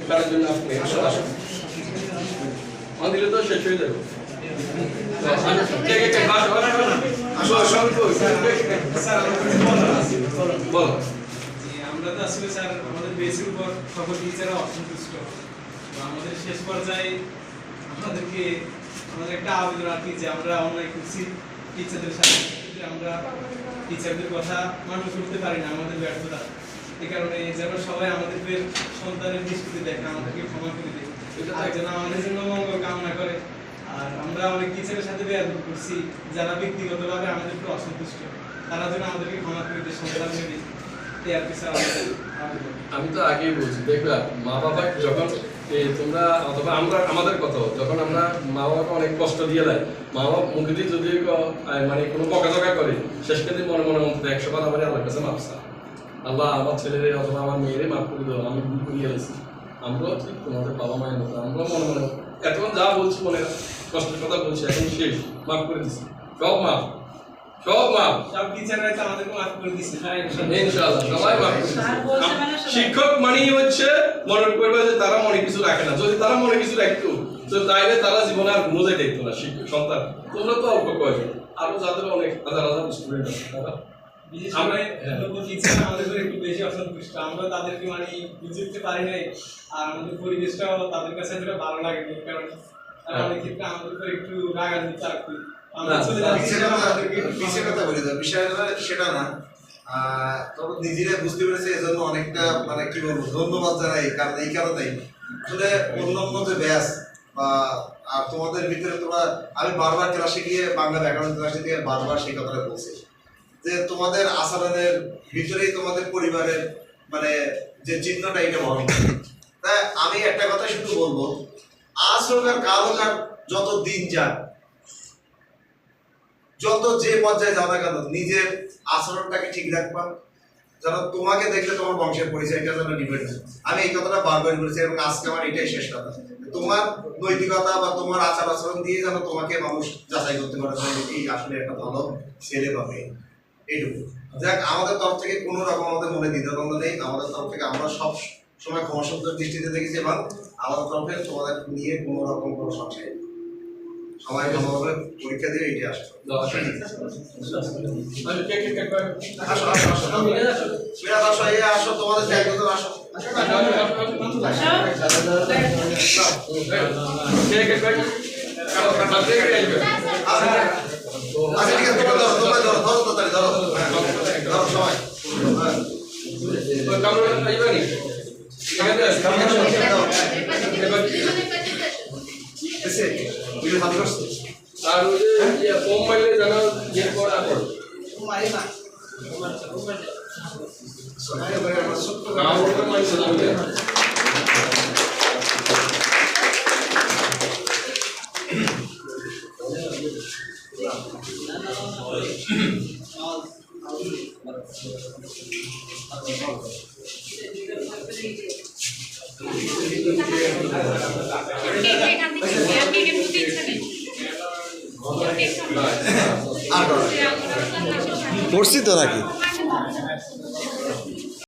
তার জন্য আপনি দিলে তো শেষ হয়ে যাবে। আমরা তো আসলে স্যার আমাদের বেসিক উপর সকল টিচাররা অসন্তুষ্ট। আমাদের শেষ পর্যায়ে আমাদের একটা আবেদন আর কি যে আমরা অনলাইন করছি টিচারদের সাথে, আমরা টিচারদের কথা মানুষ করতে পারি না, আমাদের ব্যর্থতা। এই কারণে যেন সবাই আমাদের সন্তানের দৃষ্টিতে দেখে, আমাদেরকে ক্ষমা করে দেয়, আর যেন আমাদের জন্য মঙ্গল কামনা করে। আর আমরা অনেক টিচারের সাথে বেয়াদবি করছি যারা ব্যক্তিগতভাবে আমাদের উপর অসন্তুষ্ট, তারা যেন আমাদেরকে ক্ষমা করে দেয় সন্তান নেবে। আমি তো আগেই বলছি, দেখবা মা বাবা যখন তোমরা অথবা আমরা আমাদের কথা যখন আমরা মা বাবাকে অনেক কষ্ট দিয়ে দেয়, মা বাবা মুখে দিয়ে যদি মানে কোনো বকাঝকা করে, শেষ ক্ষেত্রে মনে মনে মধ্যে 100 বার আমার আল্লাহর কাছে মাফ চাই, আল্লাহ আমার ছেলেরে অথবা আমার মেয়েরে মাফ করে দেবো, আমি ভুল করে গেছি। আমরাও ঠিক তোমাদের বাবা মায়ের মতো আমরা মনে মনে এখন যা বলছি মনে কষ্টের কথা বলছি, এখন শেষ, মাফ করে দিচ্ছি, সব মাফ, সব মাফ, সব টিচাররা আমাদেরকে মাফ করে দিচ্ছে ইনশাআল্লাহ, সবাই মাফ করে দিচ্ছে। শিক্ষক মানেই হচ্ছে মনে করবে যে তারা মনে কিছু রাখে না, যদি তারা মনে কিছু রাখতো তো তাইলে তারা জীবনে আর বোঝাই দেখতো না। শিক্ষক সন্তান তোমরা তো অল্প কয়েকজন, আরো যাদের অনেক হাজার হাজার স্টুডেন্ট আছে তারা একটু বেশি অসন্তুষ্ট, আমরা তাদেরকে মানে বুঝতে পারি নাই, আর আমাদের পরিবেশটাও তাদের কাছে ভালো লাগে, কারণ তারা অনেক ক্ষেত্রে আমাদের উপর একটু রাগান্বিত আর কি। সেটা না, তবে নিজেরা বুঝতে পেরেছে, এজন্য অনেকটা মানে কি বলবো ধন্যবাদ জানাই। কারণ এই কারণেই আসলে অন্যান্য যে ব্যাস বা আর তোমাদের ভিতরে তোমরা, আমি বারবার ক্লাসে গিয়ে বাংলা ব্যাকরণ ক্লাসে গিয়ে বারবার সেই কথাটা বলছি যে তোমাদের আচরণের ভিতরেই তোমাদের পরিবারের মানে যে চিহ্নটা এটা বহন করে। তাই আমি একটা কথা শুধু বলবো, আজ হোক আর কাল হোক আর যত দিন যাক, যত যে পর্যায়ে যাও না কেন, নিজের আচরণটাকে ঠিক রাখবা, যেন তোমাকে দেখলে তোমার বংশের পরিচয়টা যেন ডিপেন্ড। আমি এই কথাটা বারবার বলেছি এবং আজকে আমার এটাই শেষ কথা, তোমার নৈতিকতা বা তোমার আচার আচরণ দিয়ে যেন তোমাকে মানুষ যাচাই করতে পারে এই আসলে একটা ভালো ছেলে বা মেয়ে। এইটুকু যাক, আমাদের তরফ থেকে কোনো রকম আমাদের মনে দ্বিধাদ্বন্দ্ব নেই, আমাদের তরফ থেকে আমরা সব সময় ক্ষমাসুন্দর দৃষ্টিতে দেখেছি এবং আমাদের তরফে তোমাদের নিয়ে কোনো রকম কোনো সংশয় নেই। সবাই ভালোভাবে পরীক্ষা দিয়ে এটি আসবে। আসো তোমাদের একজন আসো। আর ওই যে কম মাইলে জানা যে করা পড়ে পড়ছি তো নাকি?